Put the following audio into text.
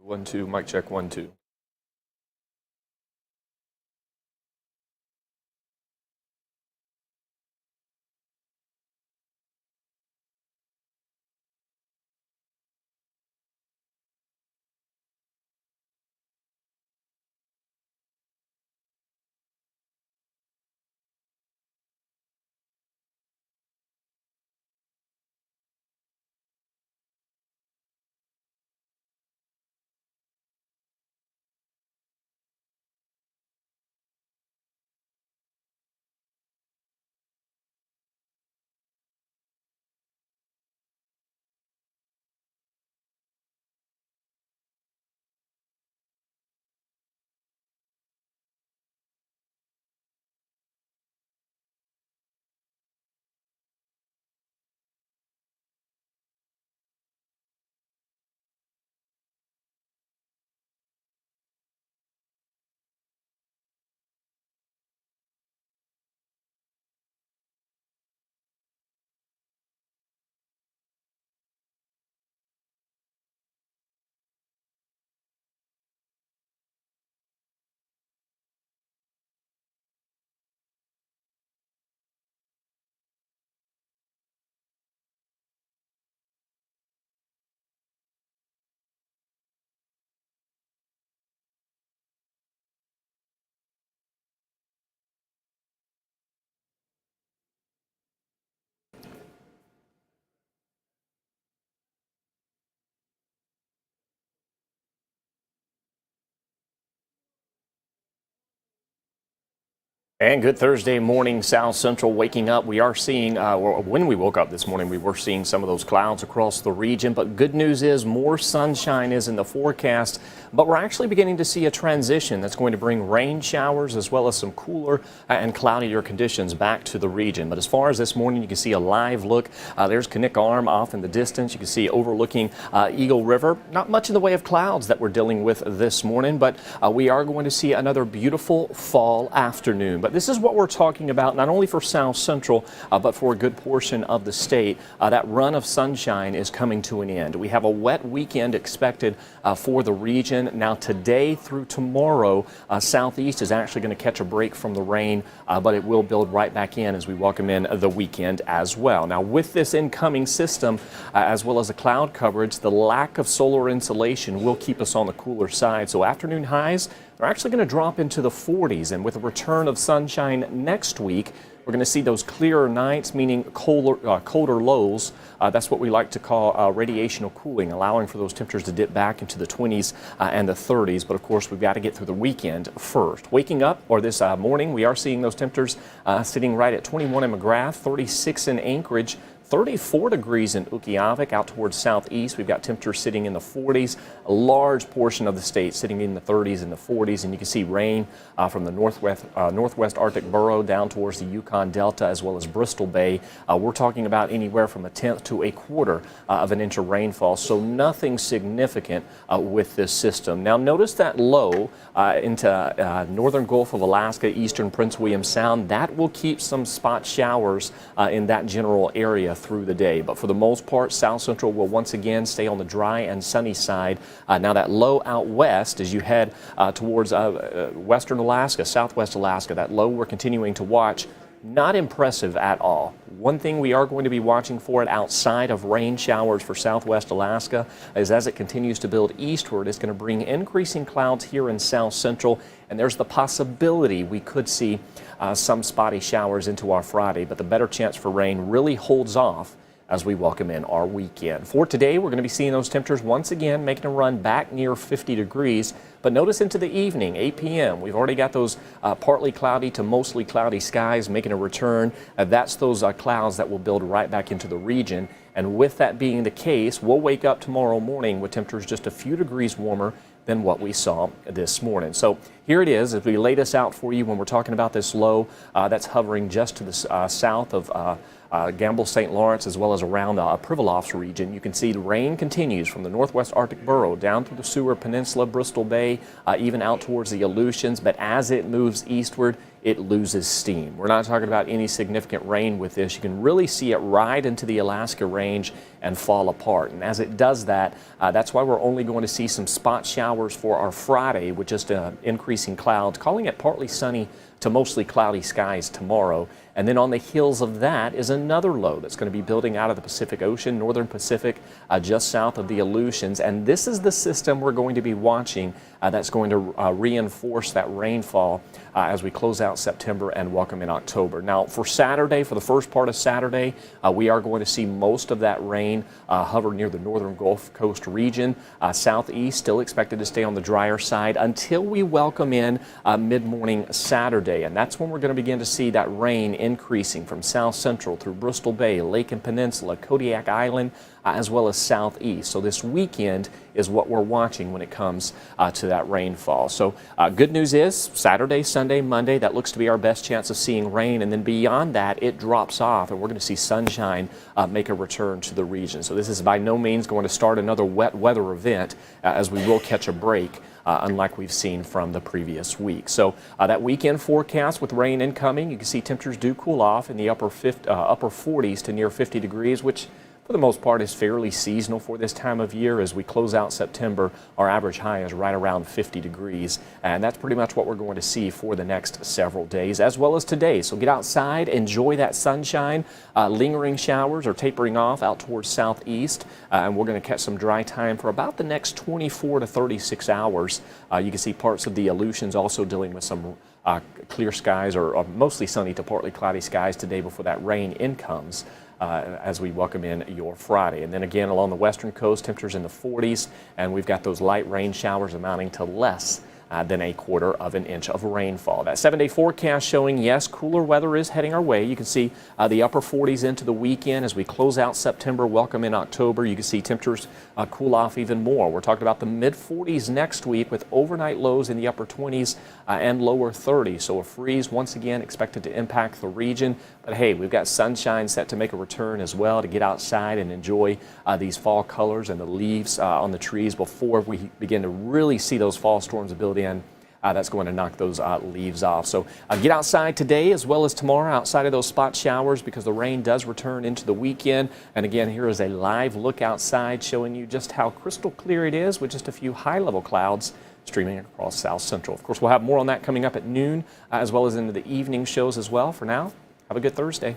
1, 2, mic check, 1, 2. And good Thursday morning, South Central. Waking up, we are seeing, when we woke up this morning, we were seeing some of those clouds across the region. But good news is more sunshine is in the forecast. But we're actually beginning to see a transition that's going to bring rain showers as well as some cooler and cloudier conditions back to the region. But as far as this morning, you can see a live look. There's Kinnick Arm off in the distance. You can see overlooking Eagle River. Not much in the way of clouds that we're dealing with this morning, but we are going to see another beautiful fall afternoon. But this is what we're talking about, not only for South Central, but for a good portion of the state. That run of sunshine is coming to an end. We have a wet weekend expected for the region. Now today through tomorrow, southeast is actually going to catch a break from the rain, but it will build right back in as we welcome in the weekend as well. Now with this incoming system, as well as the cloud coverage, the lack of solar insolation will keep us on the cooler side. So afternoon highs, they're actually going to drop into the 40s, and with a return of sunshine next week, we're going to see those clearer nights, meaning colder lows. That's what we like to call radiational cooling, allowing for those temperatures to dip back into the 20s and the 30s. But of course, we've got to get through the weekend first. Waking up, or this morning, we are seeing those temperatures sitting right at 21 in McGrath, 36 in Anchorage, 34 degrees in Utqiagvik. Out towards southeast, we've got temperatures sitting in the 40s. A large portion of the state sitting in the 30s and the 40s, and you can see rain from the northwest Arctic borough down towards the Yukon Delta as well as Bristol Bay. We're talking about anywhere from 1/10 to 1/4 of an inch of rainfall, so nothing significant with this system. Now notice that low into northern Gulf of Alaska, eastern Prince William Sound. That will keep some spot showers in that general area through the day. But for the most part, South Central will once again stay on the dry and sunny side. Now that low out west, as you head towards western Alaska, southwest Alaska, that low we're continuing to watch, not impressive at all. One thing we are going to be watching for it outside of rain showers for southwest Alaska is as it continues to build eastward, it's going to bring increasing clouds here in South Central, and there's the possibility we could see some spotty showers into our Friday, but the better chance for rain really holds off as we welcome in our weekend. For today, we're going to be seeing those temperatures once again making a run back near 50 degrees. But notice into the evening, 8 p.m., we've already got those partly cloudy to mostly cloudy skies making a return. That's those clouds that will build right back into the region. And with that being the case, we'll wake up tomorrow morning with temperatures just a few degrees warmer than what we saw this morning. So here it is as we lay this out for you when we're talking about this low that's hovering just to the south of Gamble, St. Lawrence, as well as around the Pribilofs region. You can see the rain continues from the northwest Arctic borough down through the Seward Peninsula, Bristol Bay, even out towards the Aleutians. But as it moves eastward, it loses steam. We're not talking about any significant rain with this. You can really see it ride into the Alaska range and fall apart. And as it does that, that's why we're only going to see some spot showers for our Friday with just increasing clouds, calling it partly sunny to mostly cloudy skies tomorrow. And then on the heels of that is another low that's going to be building out of the Pacific Ocean, northern Pacific, just south of the Aleutians. And this is the system we're going to be watching that's going to reinforce that rainfall as we close out September and welcome in October. Now, for Saturday, for the first part of Saturday, we are going to see most of that rain hover near the northern Gulf Coast region. Southeast still expected to stay on the drier side until we welcome in mid-morning Saturday. And that's when we're going to begin to see that rain increasing from south central through Bristol Bay, Lake and Peninsula, Kodiak Island, as well as southeast. So this weekend is what we're watching when it comes to that rainfall. So good news is Saturday, Sunday, Monday, that looks to be our best chance of seeing rain. And then beyond that, it drops off and we're going to see sunshine make a return to the region. So this is by no means going to start another wet weather event as we will catch a break. Unlike we've seen from the previous week. So that weekend forecast with rain incoming, you can see temperatures do cool off in the upper 40s to near 50 degrees, which for the most part is fairly seasonal for this time of year. As we close out September, our average high is right around 50 degrees. And that's pretty much what we're going to see for the next several days, as well as today. So get outside, enjoy that sunshine. Lingering showers are tapering off out towards southeast. And we're going to catch some dry time for about the next 24 to 36 hours. You can see parts of the Aleutians also dealing with some clear skies or mostly sunny to partly cloudy skies today before that rain incomes. As we welcome in your Friday. And then again along the western coast, temperatures in the 40s, and we've got those light rain showers amounting to less than a quarter of an inch of rainfall. That 7-day forecast showing, yes, cooler weather is heading our way. You can see the upper 40s into the weekend as we close out September, welcome in October. You can see temperatures cool off even more. We're talking about the mid-40s next week with overnight lows in the upper 20s and lower 30s. So a freeze once again expected to impact the region. But hey, we've got sunshine set to make a return as well to get outside and enjoy these fall colors and the leaves on the trees before we begin to really see those fall storms build in. That's going to knock those leaves off. So get outside today as well as tomorrow outside of those spot showers because the rain does return into the weekend. And again, here is a live look outside showing you just how crystal clear it is with just a few high-level clouds streaming across South Central. Of course, we'll have more on that coming up at noon as well as into the evening shows as well. For now, have a good Thursday.